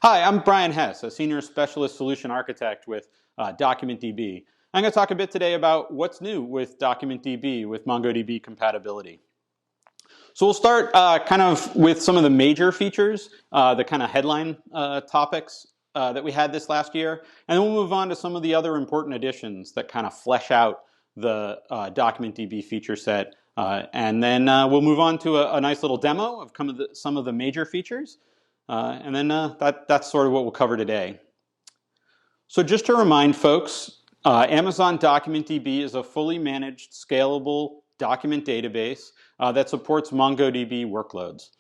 Hi, I'm Brian Hess, a Senior Specialist Solution Architect with DocumentDB. I'm going to talk a bit today about what's new with DocumentDB with MongoDB compatibility. So we'll start kind of with some of the major features, the kind of headline topics that we had this last year, and then we'll move on to some of the other important additions that kind of flesh out the DocumentDB feature set, and then we'll move on to a nice little demo of some of the major features. And then that's sort of what we'll cover today. So just to remind folks, Amazon DocumentDB is a fully managed, scalable document database that supports MongoDB workloads.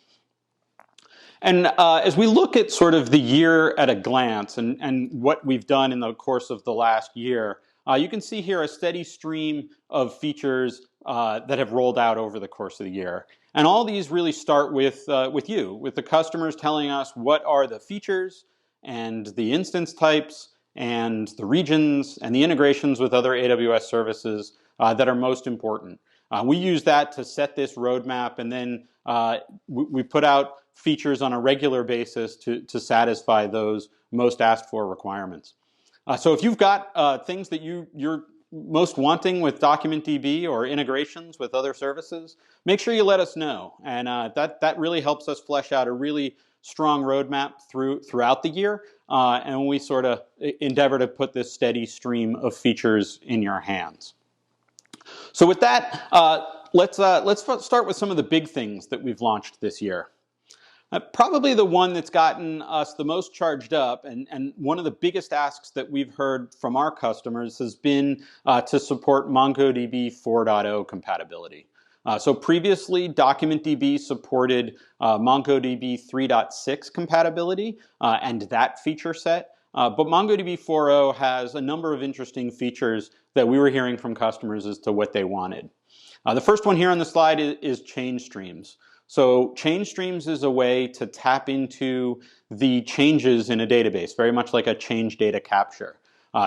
And as we look at sort of the year at a glance and what we've done in the course of the last year, you can see here a steady stream of features that have rolled out over the course of the year. And all these really start with the customers telling us what are the features and the instance types and the regions and the integrations with other AWS services that are most important. We use that to set this roadmap, and then we put out features on a regular basis to satisfy those most asked for requirements. So if you've got things that you're most wanting with DocumentDB or integrations with other services, make sure you let us know. And that really helps us flesh out a really strong roadmap throughout the year. And we sort of endeavor to put this steady stream of features in your hands. So with that, let's start with some of the big things that we've launched this year. Probably the one that's gotten us the most charged up, and one of the biggest asks that we've heard from our customers has been to support MongoDB 4.0 compatibility. So previously, DocumentDB supported MongoDB 3.6 compatibility and that feature set. But MongoDB 4.0 has a number of interesting features that we were hearing from customers as to what they wanted. The first one here on the slide is change streams. So change streams is a way to tap into the changes in a database, very much like a change data capture.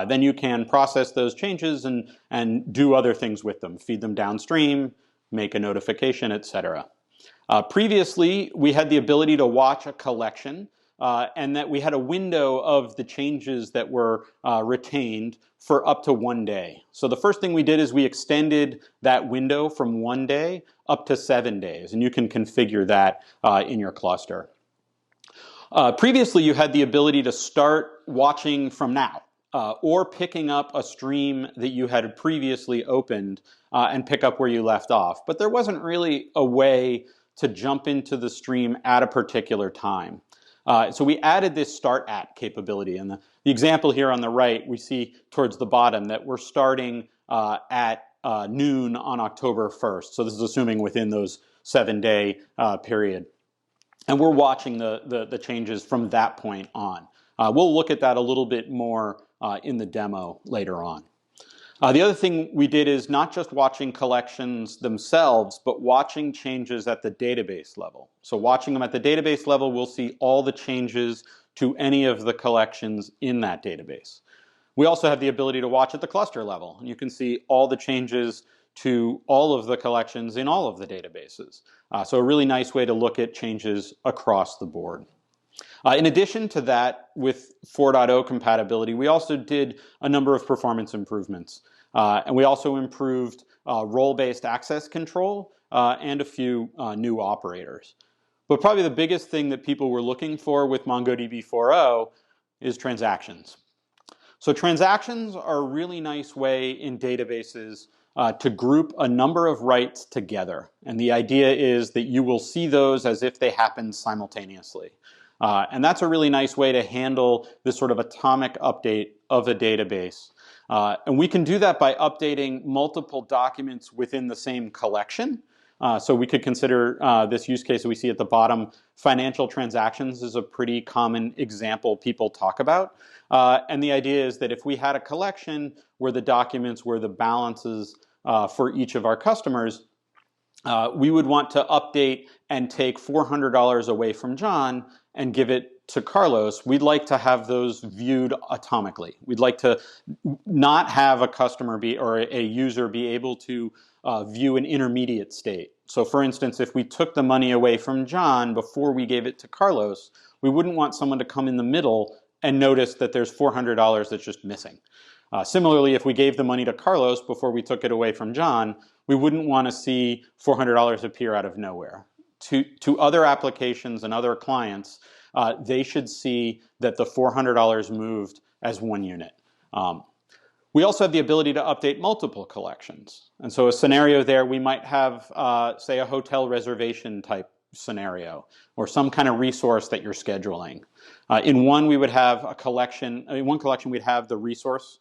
Then you can process those changes and do other things with them, feed them downstream, make a notification, etc. Previously, we had the ability to watch a collection and that we had a window of the changes that were retained for up to 1 day. So the first thing we did is we extended that window from 1 day up to 7 days, and you can configure that in your cluster. Previously, you had the ability to start watching from now or picking up a stream that you had previously opened and pick up where you left off. But there wasn't really a way to jump into the stream at a particular time. So we added this start at capability. And the example here on the right, we see towards the bottom that we're starting at noon on October 1st. So this is assuming within those 7-day period. And we're watching the changes from that point on. We'll look at that a little bit more in the demo later on. The other thing we did is not just watching collections themselves, but watching changes at the database level. So watching them at the database level, we'll see all the changes to any of the collections in that database. We also have the ability to watch at the cluster level. And you can see all the changes to all of the collections in all of the databases. So a really nice way to look at changes across the board. In addition to that, with 4.0 compatibility, we also did a number of performance improvements. And we also improved role-based access control and a few new operators. But probably the biggest thing that people were looking for with MongoDB 4.0 is transactions. So transactions are a really nice way in databases to group a number of writes together. And the idea is that you will see those as if they happen simultaneously. And that's a really nice way to handle this sort of atomic update of a database. And we can do that by updating multiple documents within the same collection. So we could consider this use case that we see at the bottom. Financial transactions is a pretty common example people talk about. And the idea is that if we had a collection where the documents were the balances for each of our customers, we would want to update and take $400 away from John and give it to Carlos. We'd like to have those viewed atomically. We'd like to not have a customer or a user be able to view an intermediate state. So for instance, if we took the money away from John before we gave it to Carlos, we wouldn't want someone to come in the middle and notice that there's $400 that's just missing. Similarly, if we gave the money to Carlos before we took it away from John, we wouldn't want to see $400 appear out of nowhere. To other applications and other clients, they should see that the $400 moved as one unit. We also have the ability to update multiple collections. And so a scenario there, we might have, say, a hotel reservation type scenario or some kind of resource that you're scheduling. In one, we would have a collection. In one collection, we'd have the resource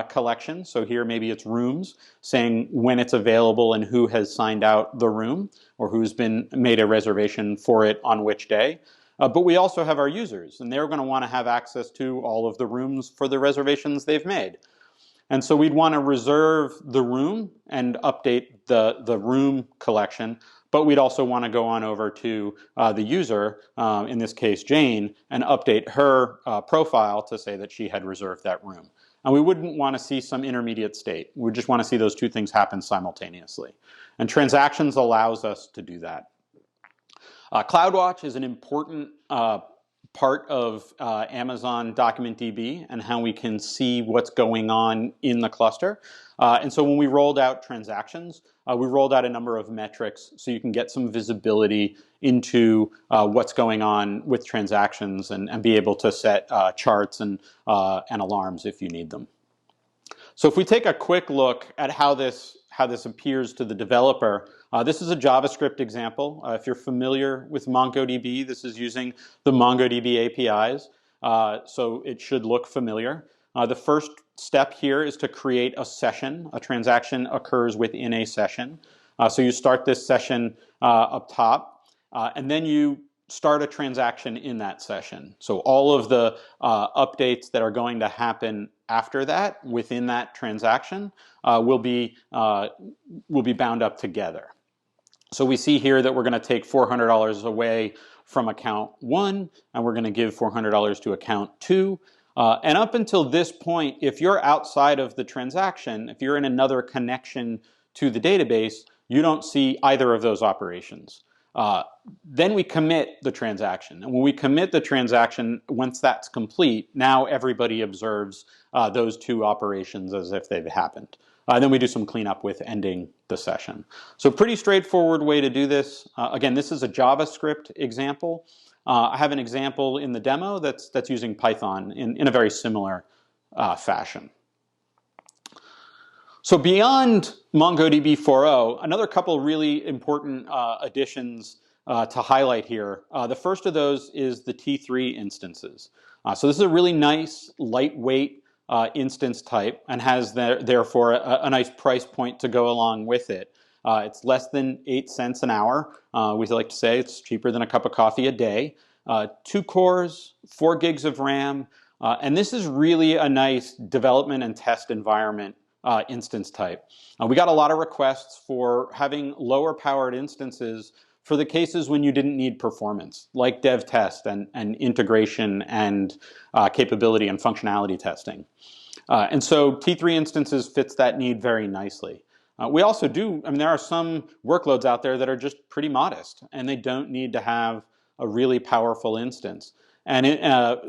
collection. So here, maybe it's rooms, saying when it's available and who has signed out the room or who's been made a reservation for it on which day. But we also have our users, and they're going to want to have access to all of the rooms for the reservations they've made. And so we'd want to reserve the room and update the room collection, but we'd also want to go on over to the user, in this case Jane, and update her profile to say that she had reserved that room. And we wouldn't want to see some intermediate state. We just want to see those two things happen simultaneously. And transactions allows us to do that. Cloudwatch is an important part of Amazon DocumentDB and how we can see what's going on in the cluster. And so when we rolled out transactions, we rolled out a number of metrics so you can get some visibility into what's going on with transactions and be able to set charts and alarms if you need them. So if we take a quick look at how this appears to the developer, this is a JavaScript example. If you're familiar with MongoDB, this is using the MongoDB APIs, so it should look familiar. The first step here is to create a session. A transaction occurs within a session. So you start this session up top, and then you start a transaction in that session. So all of the updates that are going to happen after that within that transaction will be bound up together. So we see here that we're going to take $400 away from account 1, and we're going to give $400 to account 2. And up until this point, if you're outside of the transaction, if you're in another connection to the database, you don't see either of those operations. Then we commit the transaction. And when we commit the transaction, once that's complete, now everybody observes those two operations as if they've happened. Then we do some cleanup with ending the session. So pretty straightforward way to do this. Again, this is a JavaScript example. I have an example in the demo that's using Python in a very similar fashion. So beyond MongoDB 4.0, another couple really important additions to highlight here. The first of those is the T3 instances. So this is a really nice, lightweight instance type and has therefore a nice price point to go along with it. It's less than 8 cents an hour. We like to say it's cheaper than a cup of coffee a day. 2 cores, 4 gigs of RAM, and this is really a nice development and test environment instance type. We got a lot of requests for having lower powered instances for the cases when you didn't need performance, like dev test and integration and capability and functionality testing. And so T3 instances fits that need very nicely. We also do, there are some workloads out there that are just pretty modest and they don't need to have a really powerful instance. And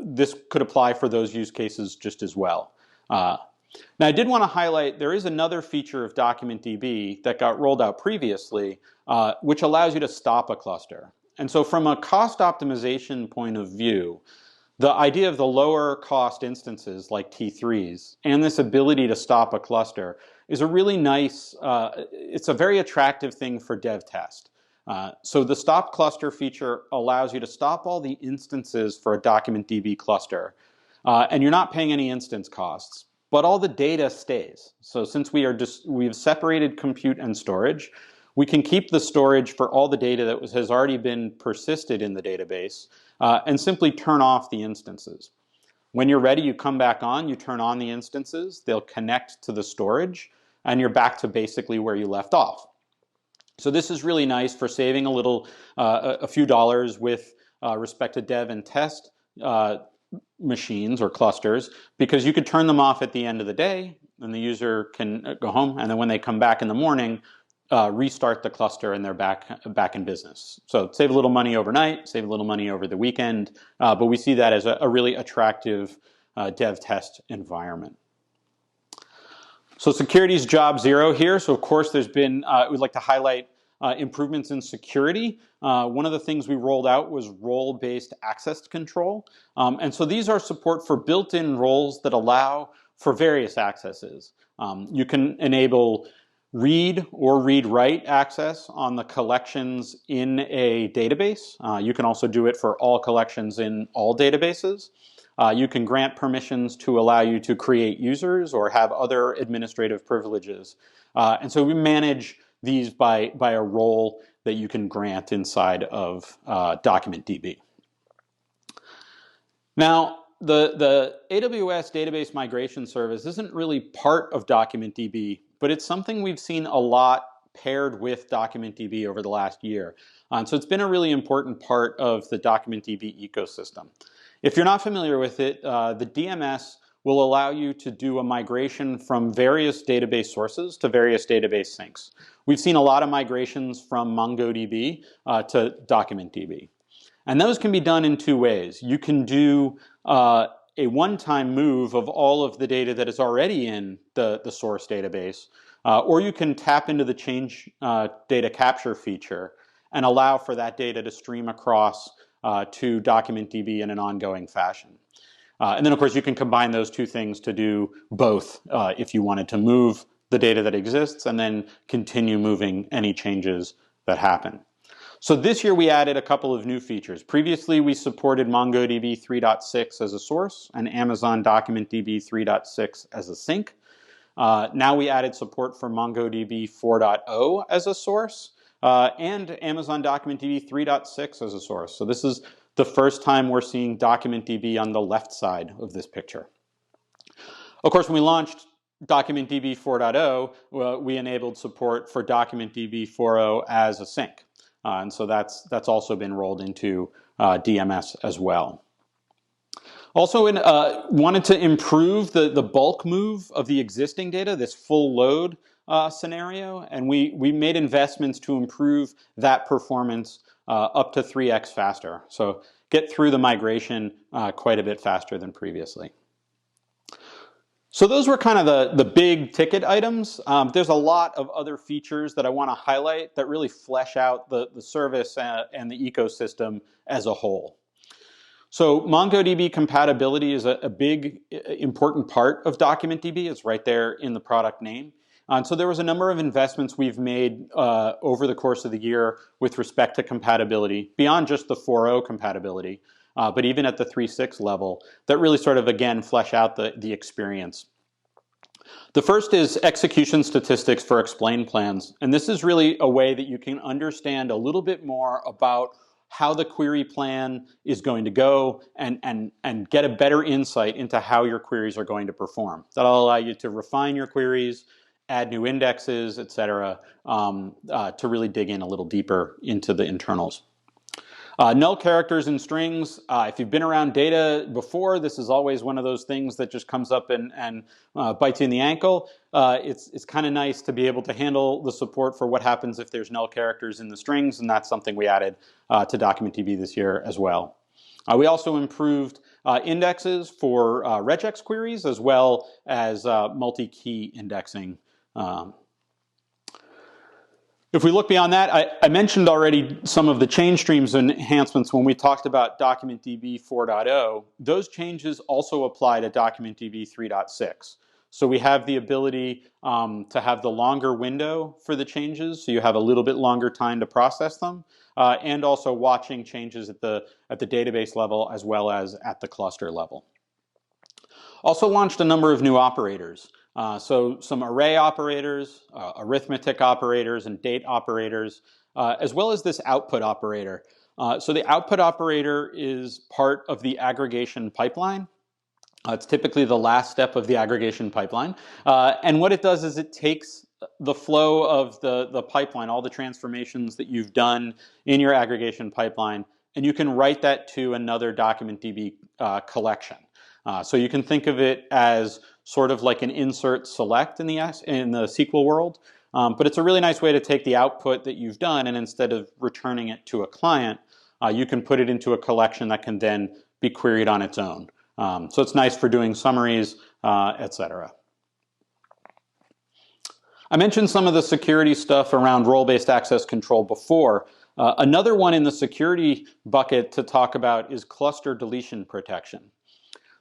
this could apply for those use cases just as well. Now I did want to highlight there is another feature of DocumentDB that got rolled out previously which allows you to stop a cluster. And so from a cost optimization point of view, the idea of the lower cost instances like T3s and this ability to stop a cluster is a really nice, it's a very attractive thing for dev test. So the stop cluster feature allows you to stop all the instances for a DocumentDB cluster and you're not paying any instance costs, but all the data stays. So since we've separated compute and storage, we can keep the storage for all the data that has already been persisted in the database and simply turn off the instances. When you're ready, you come back on, you turn on the instances, they'll connect to the storage, and you're back to basically where you left off. So this is really nice for saving a few dollars with respect to dev and test machines or clusters, because you could turn them off at the end of the day and the user can go home, and then when they come back in the morning, restart the cluster and they're back in business. So save a little money overnight, save a little money over the weekend, but we see that as a really attractive dev test environment. So security is job zero here. So of course there's been, we'd like to highlight improvements in security. One of the things we rolled out was role-based access control. And so these are support for built-in roles that allow for various accesses. You can enable read or read-write access on the collections in a database. You can also do it for all collections in all databases. You can grant permissions to allow you to create users or have other administrative privileges. And so we manage these by a role that you can grant inside of DocumentDB. Now, the AWS Database Migration Service isn't really part of DocumentDB, but it's something we've seen a lot paired with DocumentDB over the last year. So it's been a really important part of the DocumentDB ecosystem. If you're not familiar with it, the DMS will allow you to do a migration from various database sources to various database syncs. We've seen a lot of migrations from MongoDB to DocumentDB. And those can be done in two ways. You can do a one-time move of all of the data that is already in the source database, or you can tap into the change data capture feature and allow for that data to stream across to DocumentDB in an ongoing fashion. And then, of course, you can combine those two things to do both if you wanted to move the data that exists and then continue moving any changes that happen. So this year we added a couple of new features. Previously we supported MongoDB 3.6 as a source and Amazon DocumentDB 3.6 as a sync. Now we added support for MongoDB 4.0 as a source and Amazon DocumentDB 3.6 as a source. So this is the first time we're seeing DocumentDB on the left side of this picture. Of course, when we launched DocumentDB 4.0, we enabled support for DocumentDB 4.0 as a sync. And so that's also been rolled into DMS as well. Also, wanted to improve the bulk move of the existing data, this full load scenario, and we made investments to improve that performance up to 3x faster. So get through the migration quite a bit faster than previously. So those were kind of the big ticket items. There's a lot of other features that I want to highlight that really flesh out the service and the ecosystem as a whole. So MongoDB compatibility is a big, important part of DocumentDB. It's right there in the product name. And so there was a number of investments we've made over the course of the year with respect to compatibility, beyond just the 4.0 compatibility, but even at the 3.6 level, that really sort of, again, flesh out the experience. The first is execution statistics for explain plans. And this is really a way that you can understand a little bit more about how the query plan is going to go and get a better insight into how your queries are going to perform. That'll allow you to refine your queries, add new indexes, et cetera, to really dig in a little deeper into the internals. Null characters and strings. If you've been around data before, this is always one of those things that just comes up and bites you in the ankle. It's kind of nice to be able to handle the support for what happens if there's null characters in the strings, and that's something we added to DocumentDB this year as well. We also improved indexes for regex queries as well as multi-key indexing. If we look beyond that, I mentioned already some of the change streams and enhancements when we talked about DocumentDB 4.0. Those changes also apply to DocumentDB 3.6. So we have the ability to have the longer window for the changes, so you have a little bit longer time to process them, and also watching changes at the database level as well as at the cluster level. Also launched a number of new operators. So some array operators, arithmetic operators, and date operators, as well as this output operator. So the output operator is part of the aggregation pipeline. It's typically the last step of the aggregation pipeline. And what it does is it takes the flow of the pipeline, all the transformations that you've done in your aggregation pipeline, and you can write that to another DocumentDB collection. So you can think of it as sort of like an insert select in the SQL world. But it's a really nice way to take the output that you've done, and instead of returning it to a client, you can put it into a collection that can then be queried on its own. So it's nice for doing summaries, etc. I mentioned some of the security stuff around role-based access control before. Another one in the security bucket to talk about is cluster deletion protection.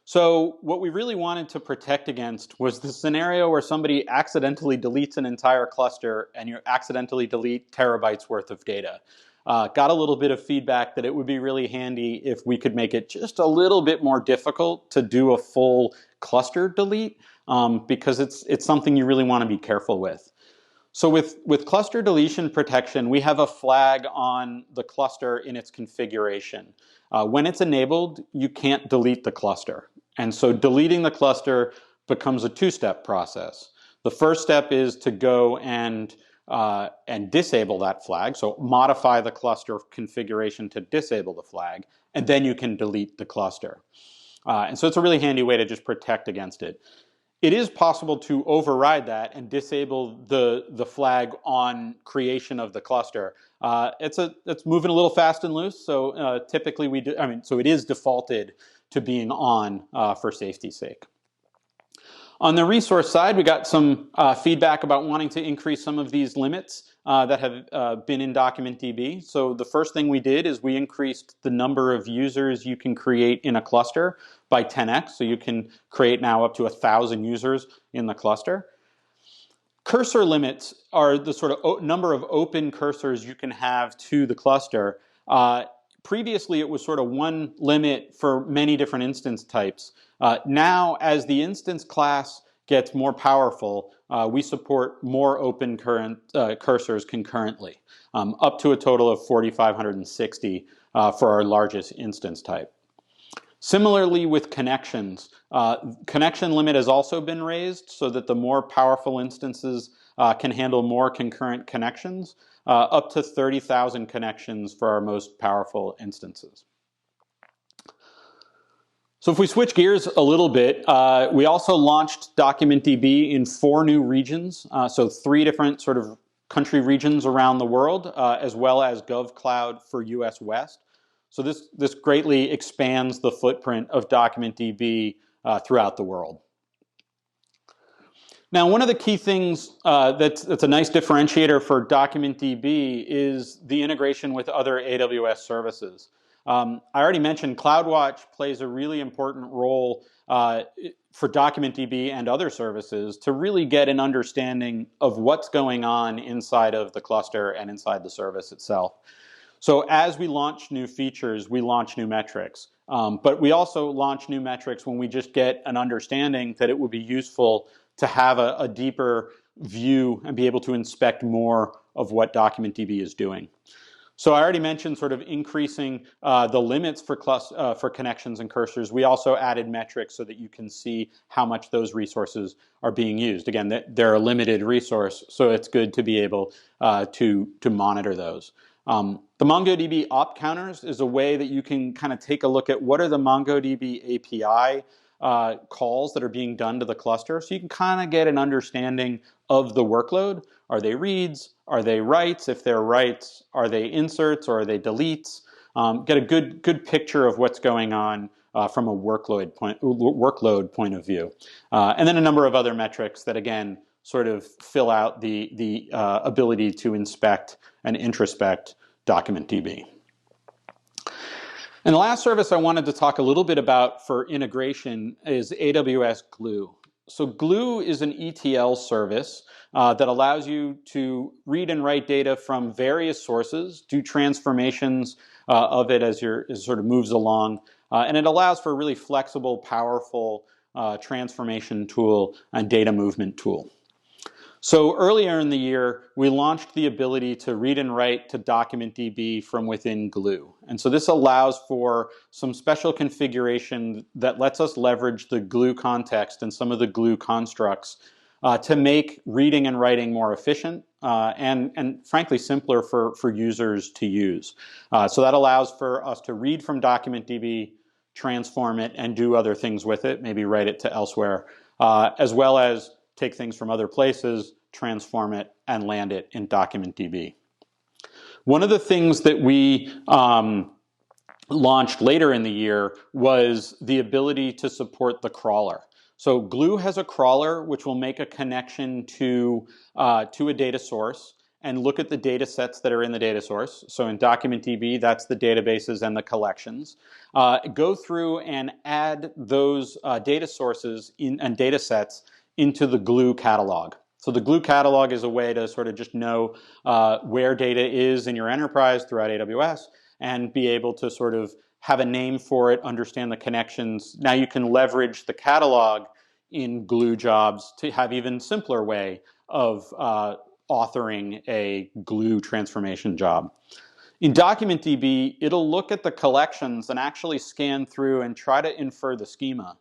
So what we really wanted to protect against was the scenario where somebody accidentally deletes an entire cluster and you accidentally delete terabytes worth of data. Got a little bit of feedback that it would be really handy if we could make it just a little bit more difficult to do a full cluster delete, because it's something you really want to be careful with. So with cluster deletion protection, we have a flag on the cluster in its configuration. When it's enabled, you can't delete the cluster. And so deleting the cluster becomes a two-step process. The first step is to go and disable that flag, so modify the cluster configuration to disable the flag, and then you can delete the cluster. And so it's a really handy way to just protect against it. It is possible to override that and disable the flag on creation of the cluster. It's moving a little fast and loose, so typically we do. So it is defaulted to being on for safety's sake. On the resource side, we got some feedback about wanting to increase some of these limits that have been in DocumentDB. So the first thing we did is we increased the number of users you can create in a cluster by 10x. So you can create now up to 1,000 users in the cluster. Cursor limits are the sort of number of open cursors you can have to the cluster. Previously, it was sort of one limit for many different instance types. Now, as the instance class gets more powerful, we support more open cursors concurrently, up to a total of 4,560 for our largest instance type. Similarly with connections, connection limit has also been raised so that the more powerful instances can handle more concurrent connections, up to 30,000 connections for our most powerful instances. So if we switch gears a little bit, we also launched DocumentDB in 4 new regions, so 3 different sort of country regions around the world, as well as GovCloud for US West. So this greatly expands the footprint of DocumentDB throughout the world. Now, one of the key things that's a nice differentiator for DocumentDB is the integration with other AWS services. I already mentioned Cloudwatch plays a really important role for DocumentDB and other services to really get an understanding of what's going on inside of the cluster and inside the service itself. So as we launch new features, we launch new metrics. But we also launch new metrics when we just get an understanding that it would be useful to have a deeper view and be able to inspect more of what DocumentDB is doing. So I already mentioned sort of increasing the limits for connections and cursors. We also added metrics so that you can see how much those resources are being used. Again, they're a limited resource, so it's good to be able to monitor those. The MongoDB opt counters is a way that you can kind of take a look at what are the MongoDB API calls that are being done to the cluster, so you can kind of get an understanding of the workload. Are they reads? Are they writes? If they're writes, are they inserts or are they deletes? Get a good picture of what's going on from a workload point of view. And then a number of other metrics that, again, sort of fill out the ability to inspect and introspect DocumentDB. And the last service I wanted to talk a little bit about for integration is AWS Glue. So Glue is an ETL service that allows you to read and write data from various sources, do transformations of it as it sort of moves along, and it allows for a really flexible, powerful transformation tool and data movement tool. So earlier in the year, we launched the ability to read and write to DocumentDB from within Glue. And so this allows for some special configuration that lets us leverage the Glue context and some of the Glue constructs to make reading and writing more efficient and frankly simpler for users to use. So that allows for us to read from DocumentDB, transform it, and do other things with it, maybe write it to elsewhere, as well as take things from other places, transform it, and land it in DocumentDB. One of the things that we launched later in the year was the ability to support the crawler. So Glue has a crawler which will make a connection to a data source and look at the data sets that are in the data source. So in DocumentDB, that's the databases and the collections. Go through and add those data sources and data sets into the Glue catalog. So the Glue catalog is a way to sort of just know where data is in your enterprise throughout AWS and be able to sort of have a name for it, understand the connections. Now you can leverage the catalog in Glue jobs to have even simpler way of authoring a Glue transformation job. In DocumentDB, it'll look at the collections and actually scan through and try to infer the schema.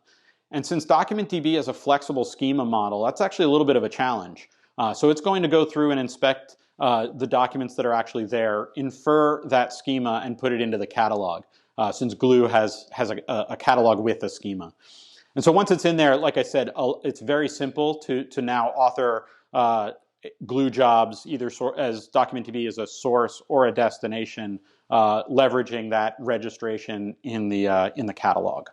And since DocumentDB has a flexible schema model, that's actually a little bit of a challenge. So it's going to go through and inspect the documents that are actually there, infer that schema, and put it into the catalog, since Glue has a catalog with a schema. And so once it's in there, like I said, it's very simple to now author Glue jobs, either as DocumentDB as a source or a destination, leveraging that registration in the catalog.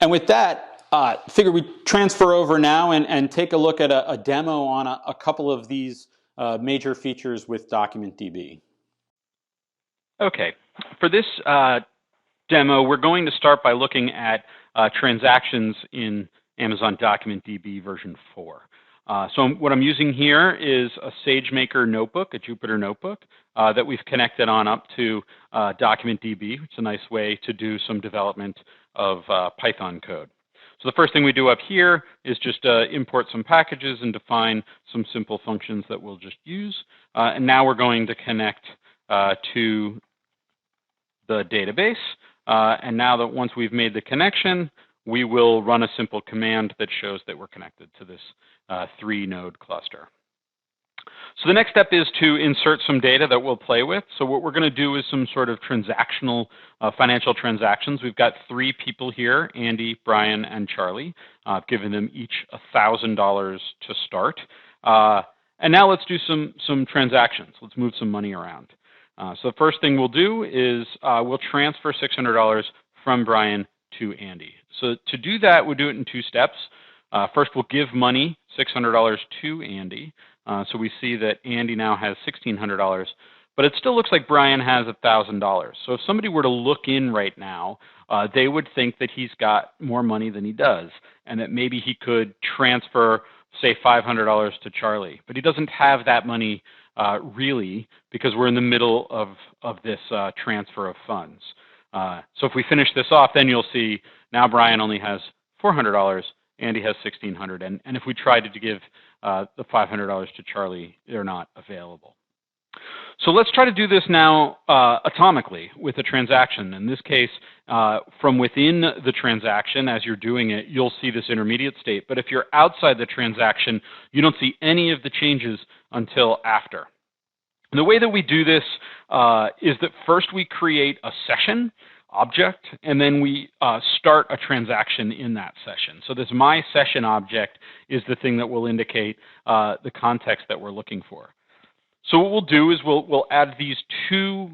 And with that, figure we transfer over now and take a look at a demo on a couple of these major features with DocumentDB. Okay, for this demo, we're going to start by looking at transactions in Amazon DocumentDB version 4. So what I'm using here is a SageMaker notebook, a Jupyter notebook, that we've connected on up to DocumentDB. It's a nice way to do some development of Python code. So the first thing we do up here is just import some packages and define some simple functions that we'll just use. And now we're going to connect to the database. And now that once we've made the connection, we will run a simple command that shows that we're connected to this 3-node cluster. So the next step is to insert some data that we'll play with. So what we're going to do is some sort of transactional financial transactions. We've got 3 people here, Andy, Brian, and Charlie. I've given them each $1,000 to start. And now let's do some transactions. Let's move some money around. So the first thing we'll do is we'll transfer $600 from Brian to Andy. So to do that, we'll do it in 2 steps. First, we'll give money, $600 to Andy. So we see that Andy now has $1,600, but it still looks like Brian has $1,000. So if somebody were to look in right now, they would think that he's got more money than he does, and that maybe he could transfer, say, $500 to Charlie. But he doesn't have that money really, because we're in the middle of this transfer of funds. So if we finish this off, then you'll see now Brian only has $400, Andy has $1,600, and if we tried to give the $500 to Charlie, they're not available. So let's try to do this now atomically with a transaction. In this case, from within the transaction, as you're doing it, you'll see this intermediate state. But if you're outside the transaction, you don't see any of the changes until after. And the way that we do this is that first we create a session object, and then we start a transaction in that session. So this my session object is the thing that will indicate the context that we're looking for. So what we'll do is we'll add these two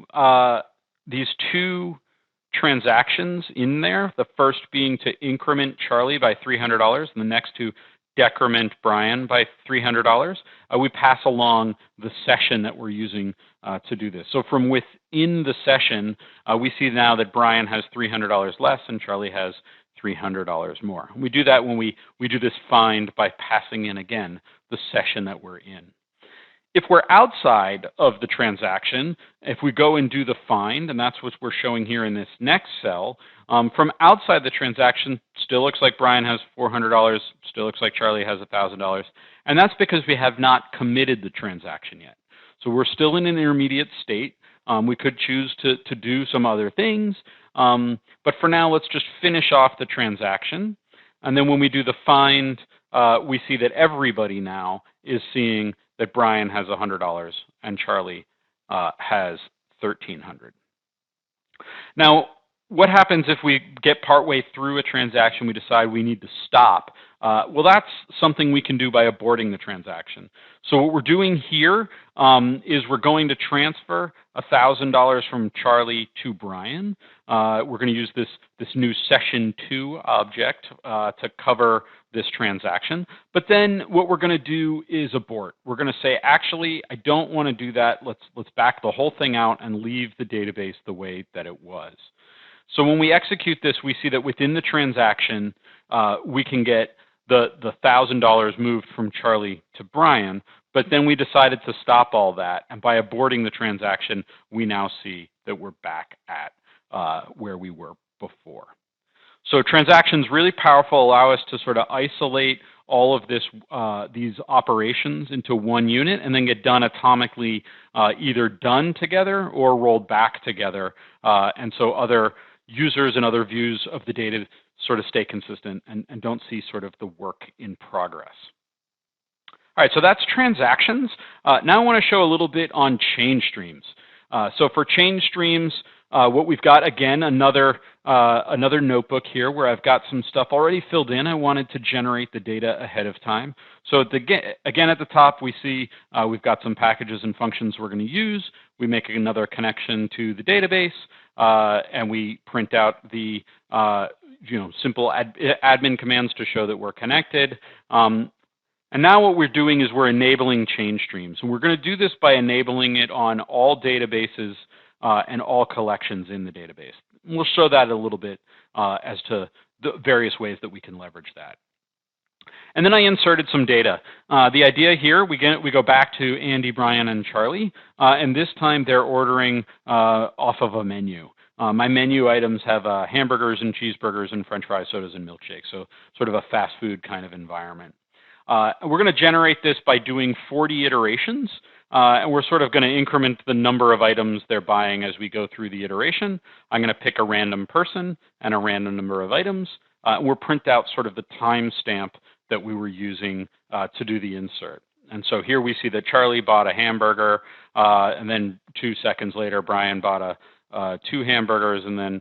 transactions in there. The first being to increment Charlie by $300, and the next to decrement Brian by $300. We pass along the session that we're using to do this. So from within the session, we see now that Brian has $300 less and Charlie has $300 more. We do that when we do this find by passing in again the session that we're in. If we're outside of the transaction, if we go and do the find, and that's what we're showing here in this next cell, from outside the transaction, still looks like Brian has $400, still looks like Charlie has $1,000, and that's because we have not committed the transaction yet. So we're still in an intermediate state. We could choose to do some other things, but for now, let's just finish off the transaction, and then when we do the find, we see that everybody now is seeing that Brian has $100 and Charlie has $1,300. Now, what happens if we get partway through a transaction, we decide we need to stop? Well, that's something we can do by aborting the transaction. So what we're doing here is we're going to transfer $1,000 from Charlie to Brian. We're going to use this new session 2 object to cover this transaction. But then what we're going to do is abort. We're going to say, actually, I don't want to do that. Let's back the whole thing out and leave the database the way that it was. So when we execute this, we see that within the transaction, we can get the $1,000 moved from Charlie to Brian, but then we decided to stop all that, and by aborting the transaction, we now see that we're back at where we were before. So transactions, really powerful, allow us to sort of isolate all of these operations into one unit and then get done atomically, either done together or rolled back together, and so other users and other views of the data sort of stay consistent and don't see sort of the work in progress. All right, so that's transactions. Now I want to show a little bit on change streams. So for change streams, what we've got, again, another notebook here where I've got some stuff already filled in. I wanted to generate the data ahead of time. So again, at the top, we see we've got some packages and functions we're going to use. We make another connection to the database, and we print out the simple admin commands to show that we're connected. And now what we're doing is we're enabling change streams. And we're going to do this by enabling it on all databases and all collections in the database. And we'll show that a little bit as to the various ways that we can leverage that. And then I inserted some data. The idea here, we go back to Andy, Brian, and Charlie, and this time they're ordering off of a menu. My menu items have hamburgers and cheeseburgers and French fries, sodas, and milkshakes, so sort of a fast food kind of environment. We're going to generate this by doing 40 iterations, and we're sort of going to increment the number of items they're buying as we go through the iteration. I'm going to pick a random person and a random number of items. We'll print out sort of the timestamp that we were using to do the insert. And so here we see that Charlie bought a hamburger, and then 2 seconds later, Brian bought 2 hamburgers, and then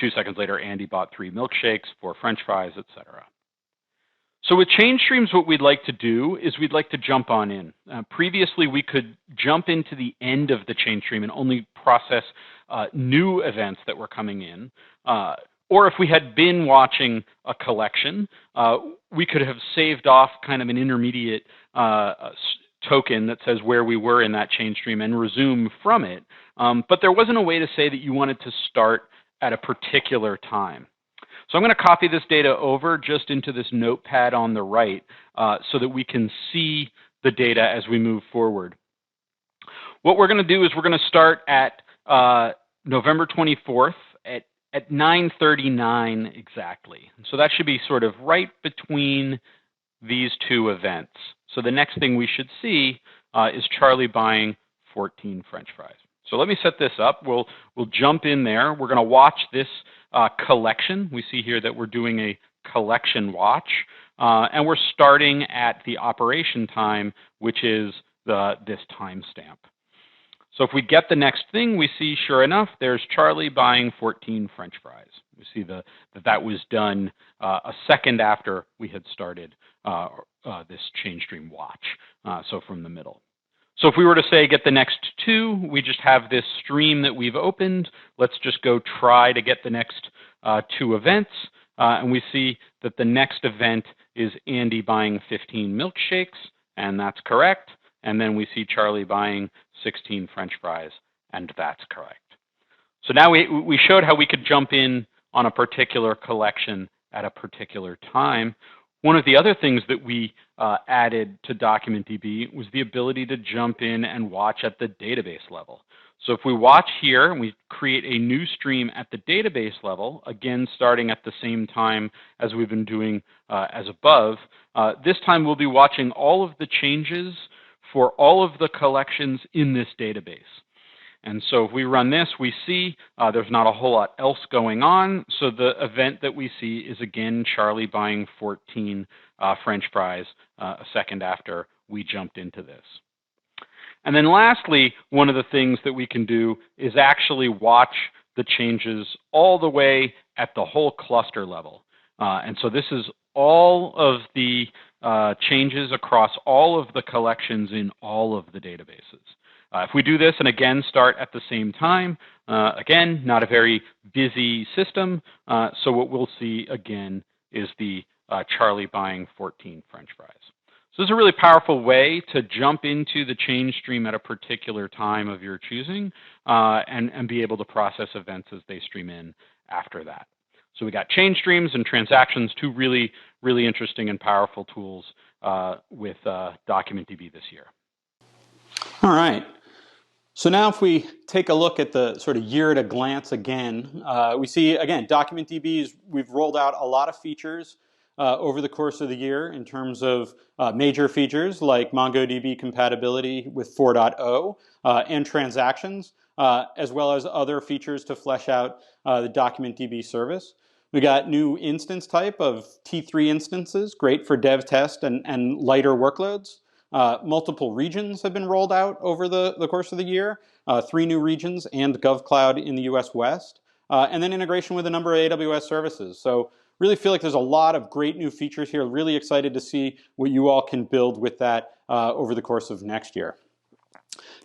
2 seconds later, Andy bought 3 milkshakes, 4 French fries, etc. So with change streams, what we'd like to do is we'd like to jump on in. Previously, we could jump into the end of the change stream and only process new events that were coming in. Or if we had been watching a collection, we could have saved off kind of an intermediate token that says where we were in that change stream and resume from it. But there wasn't a way to say that you wanted to start at a particular time. So I'm going to copy this data over just into this notepad on the right so that we can see the data as we move forward. What we're going to do is we're going to start at November 24th at 9:39 exactly. So that should be sort of right between these two events. So the next thing we should see is Charlie buying 14 French fries. So let me set this up. We'll jump in there. We're going to watch this collection. We see here that we're doing a collection watch, and we're starting at the operation time, which is this timestamp. So if we get the next thing, we see, sure enough, there's Charlie buying 14 French fries. We see that was done a second after we had started this change stream watch, so from the middle. So if we were to say get the next 2, we just have this stream that we've opened. Let's just go try to get the next 2 events. And we see that the next event is Andy buying 15 milkshakes, and that's correct. And then we see Charlie buying 16 French fries, and that's correct. So now we showed how we could jump in on a particular collection at a particular time. One of the other things that we added to DocumentDB was the ability to jump in and watch at the database level. So if we watch here and we create a new stream at the database level, again starting at the same time as we've been doing as above, this time we'll be watching all of the changes for all of the collections in this database. And so if we run this, we see there's not a whole lot else going on. So the event that we see is, again, Charlie buying 14 French fries a second after we jumped into this. And then lastly, one of the things that we can do is actually watch the changes all the way at the whole cluster level. And so this is all of the changes across all of the collections in all of the databases. If we do this and again start at the same time, again, not a very busy system. So what we'll see again is the Charlie buying 14 French fries. So this is a really powerful way to jump into the change stream at a particular time of your choosing and be able to process events as they stream in after that. So we got change streams and transactions, two really, really interesting and powerful tools with DocumentDB this year. All right. So now if we take a look at the sort of year at a glance again, we see, again, DocumentDB, we've rolled out a lot of features over the course of the year in terms of major features like MongoDB compatibility with 4.0 and transactions, as well as other features to flesh out the DocumentDB service. We got new instance type of T3 instances, great for dev test and lighter workloads. Multiple regions have been rolled out over the course of the year, 3 new regions and GovCloud in the US West, and then integration with a number of AWS services. So really feel like there's a lot of great new features here. Really excited to see what you all can build with that over the course of next year.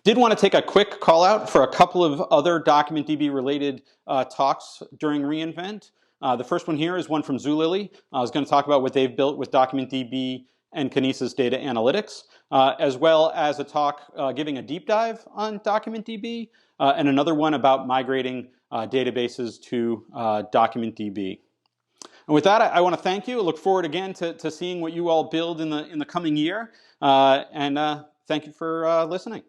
Did want to take a quick call out for a couple of other DocumentDB related talks during reInvent. The first one here is one from Zulily. I was going to talk about what they've built with DocumentDB and Kinesis data analytics, as well as a talk giving a deep dive on DocumentDB, and another one about migrating databases to DocumentDB. And with that, I want to thank you. I look forward again to seeing what you all build in the coming year, and thank you for listening.